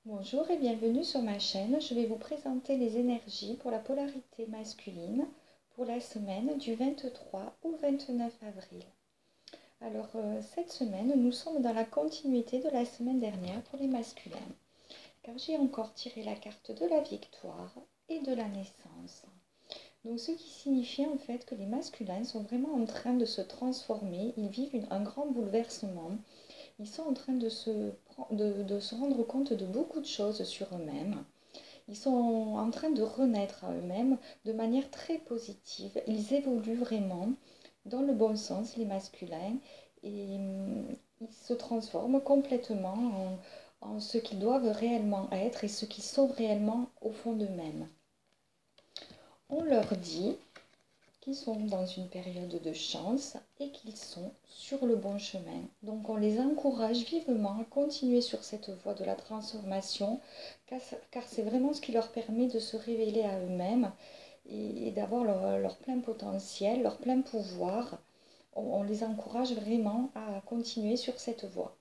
Bonjour et bienvenue sur ma chaîne. Je vais vous présenter les énergies pour la polarité masculine pour la semaine du 23 au 29 avril. Alors cette semaine, nous sommes dans la continuité de la semaine dernière pour les masculins, car j'ai encore tiré la carte de la victoire et de la naissance. Donc ce qui signifie en fait que les masculins sont vraiment en train de se transformer, ils vivent un grand bouleversement. Ils sont en train de se rendre compte de beaucoup de choses sur eux-mêmes. Ils sont en train de renaître à eux-mêmes de manière très positive. Ils évoluent vraiment dans le bon sens, les masculins, et ils se transforment complètement en ce qu'ils doivent réellement être et ce qu'ils sont réellement au fond d'eux-mêmes. On leur dit qu'ils sont dans une période de chance et qu'ils sont sur le bon chemin. Donc on les encourage vivement à continuer sur cette voie de la transformation, car c'est vraiment ce qui leur permet de se révéler à eux-mêmes et d'avoir leur plein potentiel, leur plein pouvoir. On les encourage vraiment à continuer sur cette voie.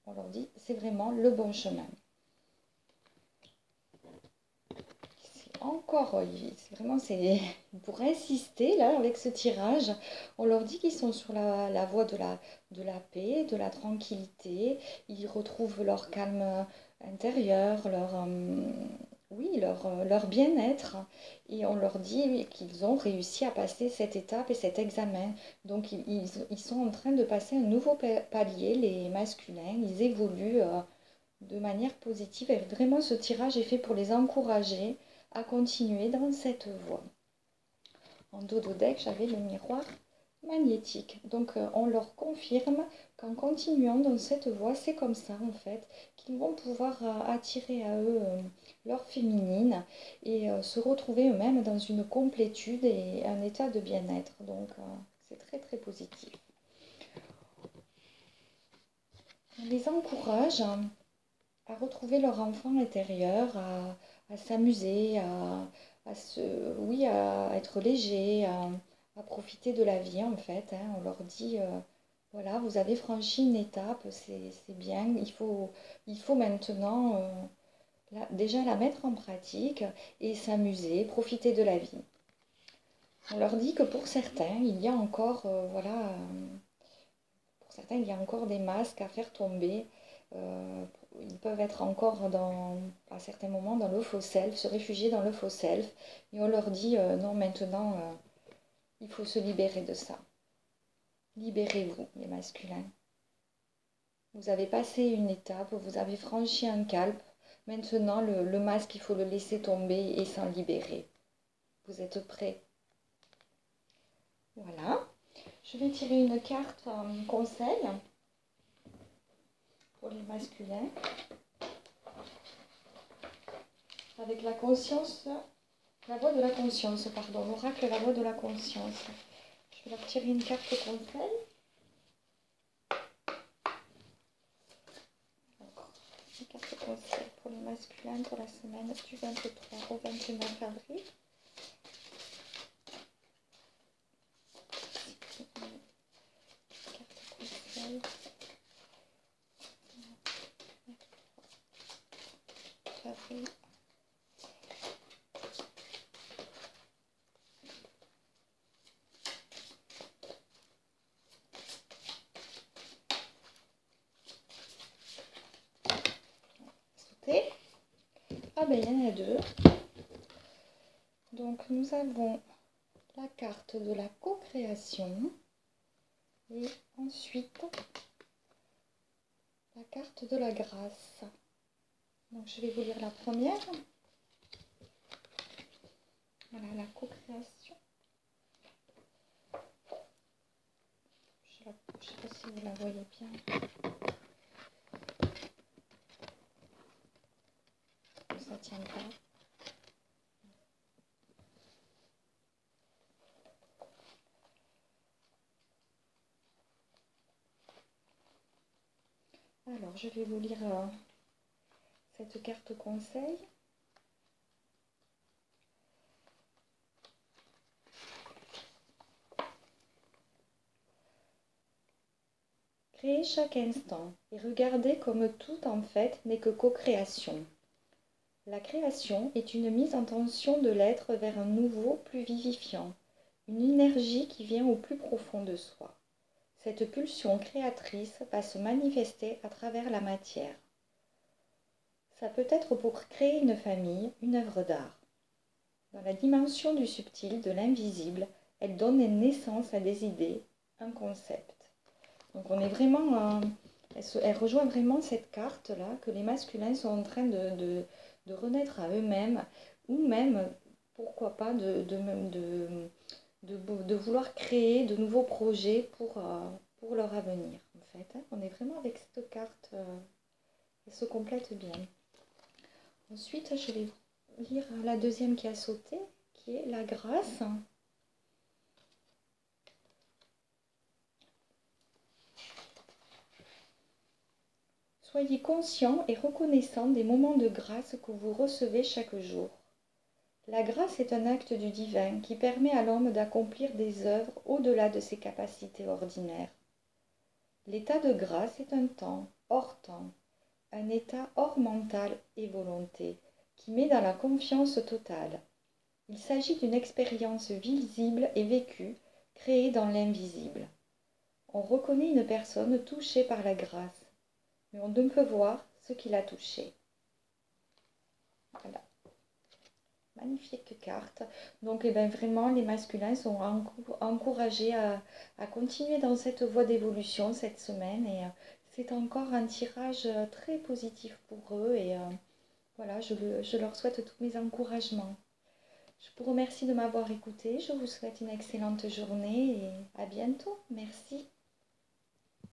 On leur dit c'est vraiment le bon chemin. Encore, c'est pour insister là avec ce tirage, on leur dit qu'ils sont sur la voie de la paix, de la tranquillité, ils retrouvent leur calme intérieur, leur bien-être, et on leur dit qu'ils ont réussi à passer cette étape et cet examen. Donc ils sont en train de passer un nouveau palier, les masculins, ils évoluent de manière positive, et vraiment ce tirage est fait pour les encourager à continuer dans cette voie. En dos de deck, j'avais le miroir magnétique. Donc on leur confirme qu'en continuant dans cette voie, c'est comme ça en fait, qu'ils vont pouvoir attirer à eux leur féminine et se retrouver eux-mêmes dans une complétude et un état de bien-être. Donc c'est très très positif. On les encourage à retrouver leur enfant intérieur, à s'amuser, à être léger, à profiter de la vie en fait. Hein. On leur dit, voilà, vous avez franchi une étape, c'est bien, il faut maintenant déjà la mettre en pratique et s'amuser, profiter de la vie. On leur dit que pour certains, il y a encore, pour certains, il y a encore des masques à faire tomber. Ils peuvent être encore à certains moments dans le faux self, se réfugier dans le faux self. Et on leur dit non, maintenant, il faut se libérer de ça. Libérez-vous, les masculins. Vous avez passé une étape, vous avez franchi un cap. Maintenant, le masque, il faut le laisser tomber et s'en libérer. Vous êtes prêts? Voilà. Je vais tirer une carte conseil pour les masculins. Avec la conscience, la voie de la conscience, pardon, l'oracle, la voie de la conscience. Je vais leur tirer une carte conseil. Alors, une carte conseil pour les masculins pour la semaine du 23 au 29 avril. Carte conseil. Avril. Ah ben il y en a deux. Donc nous avons la carte de la co-création et ensuite la carte de la grâce. Donc je vais vous lire la première. Voilà la co-création. Je ne sais pas si vous la voyez bien. Ça tient pas. Alors, je vais vous lire cette carte conseil. Créez chaque instant et regardez comme tout en fait n'est que co-création. La création est une mise en tension de l'être vers un nouveau plus vivifiant, une énergie qui vient au plus profond de soi. Cette pulsion créatrice va se manifester à travers la matière. Ça peut être pour créer une famille, une œuvre d'art. Dans la dimension du subtil, de l'invisible, elle donne naissance à des idées, un concept. Donc on est vraiment, elle rejoint vraiment cette carte-là que les masculins sont en train de renaître à eux-mêmes, ou même, pourquoi pas, de vouloir créer de nouveaux projets pour leur avenir. En fait, hein. On est vraiment avec cette carte, elle se complète bien. Ensuite, je vais lire la deuxième qui a sauté, qui est la grâce. Soyez conscient et reconnaissant des moments de grâce que vous recevez chaque jour. La grâce est un acte du divin qui permet à l'homme d'accomplir des œuvres au-delà de ses capacités ordinaires. L'état de grâce est un temps, un état hors mental et volonté, qui met dans la confiance totale. Il s'agit d'une expérience visible et vécue, créée dans l'invisible. On reconnaît une personne touchée par la grâce, mais on ne peut voir ce qui l'a touchée. Voilà. Magnifique carte. Donc vraiment, les masculins sont encouragés à continuer dans cette voie d'évolution cette semaine. Et c'est encore un tirage très positif pour eux. Et voilà, je leur souhaite tous mes encouragements. Je vous remercie de m'avoir écouté. Je vous souhaite une excellente journée et à bientôt. Merci.